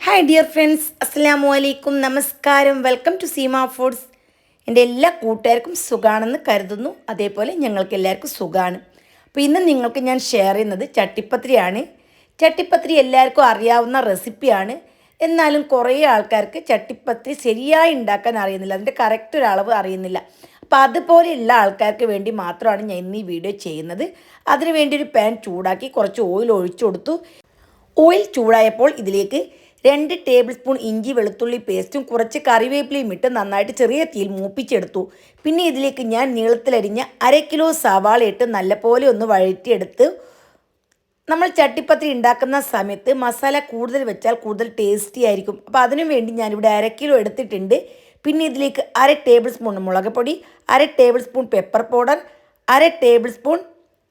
Hi dear friends, അസ്സലാമു അലൈക്കും, നമസ്കാരം. Welcome to Seema foods. എൻ്റെ എല്ലാ കൂട്ടുകാർക്കും സുഖാണെന്ന് കരുതുന്നു. അതേപോലെ ഞങ്ങൾക്ക് എല്ലാവർക്കും സുഖമാണ്. അപ്പോൾ ഇന്ന് നിങ്ങൾക്ക് ഞാൻ ഷെയർ ചെയ്യുന്നത് ചട്ടിപ്പത്തിരിയാണ്. ചട്ടിപ്പത്തിരി എല്ലാവർക്കും അറിയാവുന്ന റെസിപ്പിയാണ്. എന്നാലും കുറേ ആൾക്കാർക്ക് ചട്ടിപ്പത്തിരി ശരിയായി ഉണ്ടാക്കാൻ അറിയുന്നില്ല, അതിൻ്റെ കറക്റ്റ് ഒരു അളവ് അറിയുന്നില്ല. അപ്പോൾ അതുപോലെയുള്ള ആൾക്കാർക്ക് വേണ്ടി മാത്രമാണ് ഞാൻ ഇന്ന് ഈ വീഡിയോ ചെയ്യുന്നത്. അതിനു വേണ്ടി ഒരു പാൻ ചൂടാക്കി കുറച്ച് ഓയിൽ ഒഴിച്ചു കൊടുത്തു. ഓയിൽ ചൂടായപ്പോൾ ഇതിലേക്ക് 2 ടേബിൾ സ്പൂൺ ഇഞ്ചി വെളുത്തുള്ളി പേസ്റ്റും കുറച്ച് കറിവേപ്പിലയും ഇട്ട് നന്നായിട്ട് ചെറിയ തീയിൽ മൂപ്പിച്ചെടുത്തു. പിന്നെ ഇതിലേക്ക് ഞാൻ നീളത്തിലരിഞ്ഞ 1/2 കിലോ സവാള ഇട്ട് നല്ലപോലെ ഒന്ന് വഴറ്റിയെടുത്ത്. നമ്മൾ ചട്ടിപ്പത്തിരി ഉണ്ടാക്കുന്ന സമയത്ത് മസാല കൂടുതൽ വെച്ചാൽ കൂടുതൽ ടേസ്റ്റി ആയിരിക്കും. അപ്പോൾ അതിനു വേണ്ടി ഞാനിവിടെ 1/2 കിലോ എടുത്തിട്ടുണ്ട്. പിന്നെ ഇതിലേക്ക് 1/2 ടേബിൾ സ്പൂൺ മുളക് പൊടി, 1/2 table spoon pepper powder, 1/2 table spoon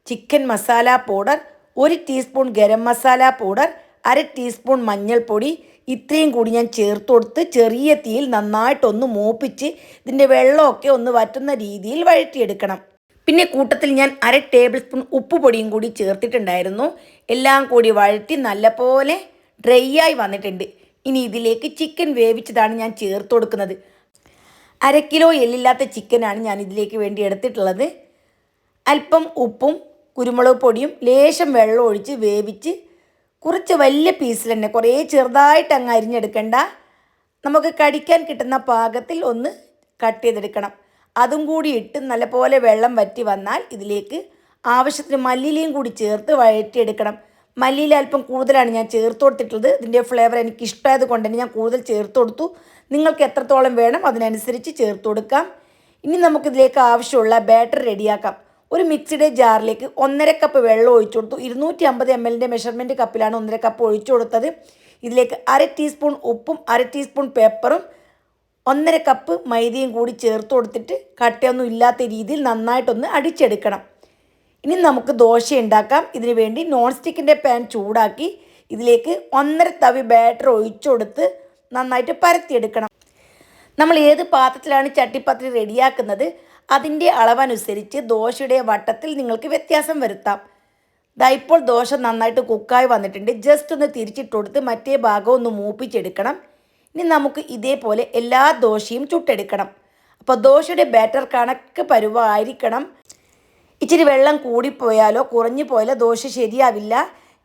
chicken masala powder, 1 teaspoon garam masala powder, 1/2 teaspoon മഞ്ഞൾപ്പൊടി, ഇത്രയും കൂടി ഞാൻ ചേർത്ത് കൊടുത്ത് ചെറിയ തീയിൽ നന്നായിട്ടൊന്ന് മൂപ്പിച്ച് ഇതിൻ്റെ വെള്ളമൊക്കെ ഒന്ന് വറ്റുന്ന രീതിയിൽ വഴറ്റിയെടുക്കണം. പിന്നെ കൂട്ടത്തിൽ ഞാൻ 1/2 ടേബിൾ സ്പൂൺ ഉപ്പ് പൊടിയും കൂടി ചേർത്തിട്ടുണ്ടായിരുന്നു. എല്ലാം കൂടി വഴറ്റി നല്ലപോലെ ഡ്രൈ ആയി വന്നിട്ടുണ്ട്. ഇനി ഇതിലേക്ക് ചിക്കൻ വേവിച്ചതാണ് ഞാൻ ചേർത്ത് കൊടുക്കുന്നത്. 1/2 കിലോ എല്ലില്ലാത്ത ചിക്കനാണ് ഞാൻ ഇതിലേക്ക് വേണ്ടി എടുത്തിട്ടുള്ളത്. അല്പം ഉപ്പും കുരുമുളക് പൊടിയും ലേശം വെള്ളം ഒഴിച്ച് വേവിച്ച് കുറച്ച് വലിയ പീസിൽ തന്നെ, കുറേ ചെറുതായിട്ട് അങ്ങ് അരിഞ്ഞെടുക്കണ്ട, നമുക്ക് കടിക്കാൻ കിട്ടുന്ന പാകത്തിൽ ഒന്ന് കട്ട് ചെയ്തെടുക്കണം. അതും കൂടി ഇട്ട് നല്ലപോലെ വെള്ളം വറ്റി വന്നാൽ ഇതിലേക്ക് ആവശ്യത്തിന് മല്ലിയിലയും കൂടി ചേർത്ത് വഴറ്റിയെടുക്കണം. മല്ലിയില അല്പം കൂടുതലാണ് ഞാൻ ചേർത്ത് കൊടുത്തിട്ടുള്ളത്. ഇതിൻ്റെ ഫ്ലേവർ എനിക്ക് ഇഷ്ടമായത് കൊണ്ട് തന്നെ ഞാൻ കൂടുതൽ ചേർത്ത് കൊടുത്തു. നിങ്ങൾക്ക് എത്രത്തോളം വേണം അതിനനുസരിച്ച് ചേർത്ത് കൊടുക്കാം. ഇനി നമുക്കിതിലേക്ക് ആവശ്യമുള്ള ബാറ്റർ റെഡിയാക്കാം. ഒരു മിക്സിയുടെ ജാറിലേക്ക് 1.5 കപ്പ് വെള്ളം ഒഴിച്ചു കൊടുത്തു. 250 ml മെഷർമെൻറ്റ് കപ്പിലാണ് 1.5 കപ്പ് ഒഴിച്ചു കൊടുത്തത്. ഇതിലേക്ക് 1/2 ടീസ്പൂൺ ഉപ്പും 1/2 ടീസ്പൂൺ പെപ്പറും 1.5 കപ്പ് മൈദയും കൂടി ചേർത്ത് കൊടുത്തിട്ട് കട്ടയൊന്നും ഇല്ലാത്ത രീതിയിൽ നന്നായിട്ടൊന്ന് അടിച്ചെടുക്കണം. ഇനി നമുക്ക് ദോശ ഉണ്ടാക്കാം. ഇതിനു വേണ്ടി നോൺ സ്റ്റിക്കിൻ്റെ പാൻ ചൂടാക്കി ഇതിലേക്ക് 1.5 തവി ബാറ്റർ ഒഴിച്ചു കൊടുത്ത് നന്നായിട്ട് പരത്തിയെടുക്കണം. നമ്മൾ ഏത് പാത്രത്തിലാണ് ചട്ടിപ്പത്തിരി റെഡിയാക്കുന്നത് അതിൻ്റെ അളവനുസരിച്ച് ദോശയുടെ വട്ടത്തിൽ നിങ്ങൾക്ക് വ്യത്യാസം വരുത്താം. ഇപ്പോൾ ദോശ നന്നായിട്ട് കുക്കായി വന്നിട്ടുണ്ട്. ജസ്റ്റ് ഒന്ന് തിരിച്ചിട്ട് കൊടുത്ത് മറ്റേ ഭാഗം ഒന്ന് മൂപ്പിച്ചെടുക്കണം. ഇനി നമുക്ക് ഇതേപോലെ എല്ലാ ദോശയും ചുട്ടെടുക്കണം. അപ്പോൾ ദോശയുടെ ബാറ്റർ കണക്ക് പരുവമായിരിക്കണം. ഇച്ചിരി വെള്ളം കൂടിപ്പോയാലോ കുറഞ്ഞു പോയാലോ ദോശ ശരിയാവില്ല.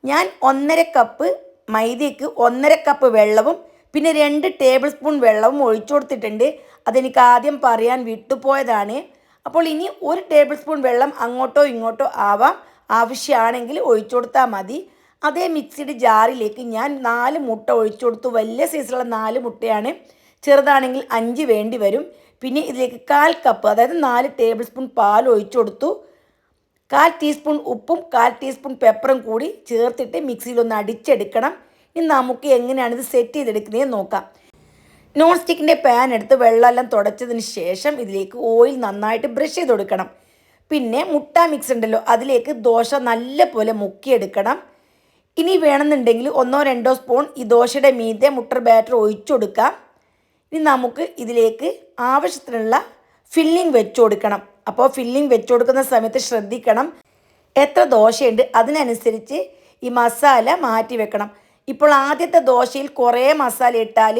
ഞാൻ 1.5 കപ്പ് മൈദയ്ക്ക് 1.5 കപ്പ് വെള്ളവും പിന്നെ 2 ടേബിൾ സ്പൂൺ വെള്ളവും ഒഴിച്ചു കൊടുത്തിട്ടുണ്ട്. അതെനിക്ക് ആദ്യം പറയാൻ വിട്ടുപോയതാണ്. അപ്പോൾ ഇനി 1 ടേബിൾ സ്പൂൺ വെള്ളം അങ്ങോട്ടോ ഇങ്ങോട്ടോ ആവാം, ആവശ്യമാണെങ്കിൽ ഒഴിച്ചു കൊടുത്താൽ മതി. അതേ മിക്സിയുടെ ജാറിലേക്ക് ഞാൻ 4 മുട്ട ഒഴിച്ചു കൊടുത്തു. വലിയ സൈസിലുള്ള 4 മുട്ടയാണ്, ചെറുതാണെങ്കിൽ 5 വേണ്ടി വരും. പിന്നെ ഇതിലേക്ക് 1/4 കപ്പ്, അതായത് 4 ടേബിൾ സ്പൂൺ പാൽ ഒഴിച്ചു കൊടുത്തു. 1/4 ടീസ്പൂൺ ഉപ്പും 1/4 ടീസ്പൂൺ പെപ്പറും കൂടി ചേർത്തിട്ട് മിക്സിയിലൊന്ന് അടിച്ചെടുക്കണം. ഇനി നമുക്ക് എങ്ങനെയാണ് ഇത് സെറ്റ് ചെയ്തെടുക്കുന്നതെന്ന് നോക്കാം. നോൺ സ്റ്റിക്കിൻ്റെ പാൻ എടുത്ത് വെള്ളമെല്ലാം തുടച്ചതിന് ശേഷം ഇതിലേക്ക് ഓയിൽ നന്നായിട്ട് ബ്രഷ് ചെയ്ത് കൊടുക്കണം. പിന്നെ മുട്ട മിക്സ് ഉണ്ടല്ലോ, അതിലേക്ക് ദോശ നല്ലപോലെ മുക്കിയെടുക്കണം. ഇനി വേണമെന്നുണ്ടെങ്കിൽ 1-2 സ്പൂൺ ഈ ദോശയുടെ മീതെ മുട്ട ബാറ്റർ ഒഴിച്ചു കൊടുക്കാം. ഇനി നമുക്ക് ഇതിലേക്ക് ആവശ്യത്തിനുള്ള ഫില്ലിംഗ് വെച്ച് കൊടുക്കണം. അപ്പോൾ ഫില്ലിംഗ് വെച്ച് കൊടുക്കുന്ന സമയത്ത് ശ്രദ്ധിക്കണം, എത്ര ദോശയുണ്ട് അതിനനുസരിച്ച് ഈ മസാല മാറ്റി വെക്കണം. ഇപ്പോൾ ആദ്യത്തെ ദോശയിൽ കുറേ മസാല ഇട്ടാൽ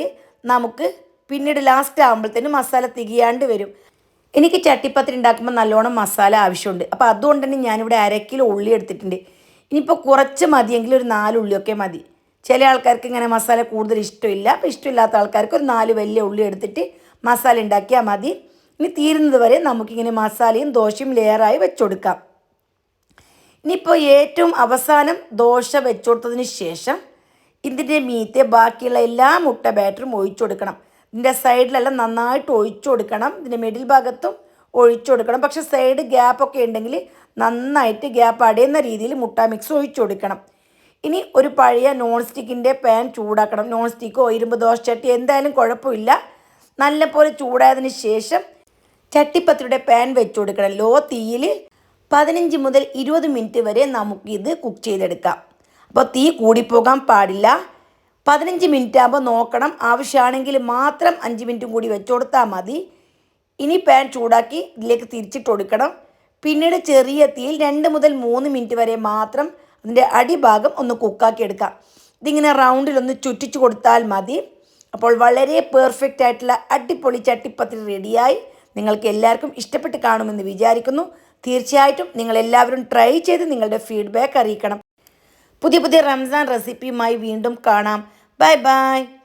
നമുക്ക് പിന്നീട് ലാസ്റ്റ് ആകുമ്പോഴത്തേനും മസാല തികയാണ്ട് വരും. എനിക്ക് ചട്ടിപ്പത്തിരി ഉണ്ടാക്കുമ്പോൾ നല്ലോണം മസാല ആവശ്യമുണ്ട്. അപ്പോൾ അതുകൊണ്ട് തന്നെ ഞാനിവിടെ 1/2 കിലോ ഉള്ളി എടുത്തിട്ടുണ്ട്. ഇനിയിപ്പോൾ കുറച്ച് മതിയെങ്കിൽ ഒരു 4 ഉള്ളിയൊക്കെ മതി. ചില ആൾക്കാർക്ക് ഇങ്ങനെ മസാല കൂടുതൽ ഇഷ്ടമില്ല. അപ്പോൾ ഇഷ്ടമില്ലാത്ത ആൾക്കാർക്ക് ഒരു 4 വലിയ ഉള്ളി എടുത്തിട്ട് മസാല ഉണ്ടാക്കിയാൽ മതി. ഇനി തീരുന്നത് വരെ നമുക്കിങ്ങനെ മസാലയും ദോശയും ലെയറായി വെച്ച് കൊടുക്കാം. ഇനിയിപ്പോൾ ഏറ്റവും അവസാനം ദോശ വെച്ച് കൊടുത്തതിന് ശേഷം ഇതിൻ്റെ മീത്തെ ബാക്കിയുള്ള എല്ലാ മുട്ട ബാറ്ററും ഒഴിച്ചു കൊടുക്കണം. ഇതിൻ്റെ സൈഡിലെല്ലാം നന്നായിട്ട് ഒഴിച്ചു കൊടുക്കണം. ഇതിൻ്റെ മിഡിൽ ഭാഗത്തും ഒഴിച്ചു കൊടുക്കണം. പക്ഷേ സൈഡ് ഗ്യാപ്പൊക്കെ ഉണ്ടെങ്കിൽ നന്നായിട്ട് ഗ്യാപ്പ് അടയുന്ന രീതിയിൽ മുട്ട മിക്സ് ഒഴിച്ചു കൊടുക്കണം. ഇനി ഒരു പഴയ നോൺ സ്റ്റിക്കിൻ്റെ പാൻ ചൂടാക്കണം. നോൺ സ്റ്റിക്കോ ഇരുമ്പ് ദോശ ചട്ടി എന്തായാലും കുഴപ്പമില്ല. നല്ലപോലെ ചൂടായതിന് ശേഷം ചട്ടിപ്പത്തിരിയുടെ പാൻ വെച്ച് കൊടുക്കണം. ലോ തീയിൽ 15 മുതൽ 20 മിനിറ്റ് വരെ നമുക്കിത് കുക്ക് ചെയ്തെടുക്കാം. അപ്പോൾ തീ കൂടിപ്പോകാൻ പാടില്ല. 15 മിനിറ്റ് ആകുമ്പോൾ നോക്കണം, ആവശ്യമാണെങ്കിൽ മാത്രം 5 മിനിറ്റും കൂടി വെച്ച് കൊടുത്താൽ മതി. ഇനി പാൻ ചൂടാക്കി ഇതിലേക്ക് തിരിച്ചിട്ട് കൊടുക്കണം. പിന്നീട് ചെറിയ തീയിൽ 2 മുതൽ 3 മിനിറ്റ് വരെ മാത്രം അതിൻ്റെ അടിഭാഗം ഒന്ന് കുക്കാക്കി എടുക്കാം. ഇതിങ്ങനെ റൗണ്ടിലൊന്ന് ചുറ്റിച്ചു കൊടുത്താൽ മതി. അപ്പോൾ വളരെ പെർഫെക്റ്റ് ആയിട്ടുള്ള അടിപൊളി ചട്ടിപ്പത്തിരി റെഡിയായി. നിങ്ങൾക്ക് എല്ലാവർക്കും ഇഷ്ടപ്പെട്ട് കാണുമെന്ന് വിചാരിക്കുന്നു. തീർച്ചയായിട്ടും നിങ്ങളെല്ലാവരും ട്രൈ ചെയ്ത് നിങ്ങളുടെ ഫീഡ്ബാക്ക് അറിയിക്കണം. പുതിയ പുതിയ റംസാൻ റെസിപ്പിയുമായി വീണ്ടും കാണാം. Bye bye.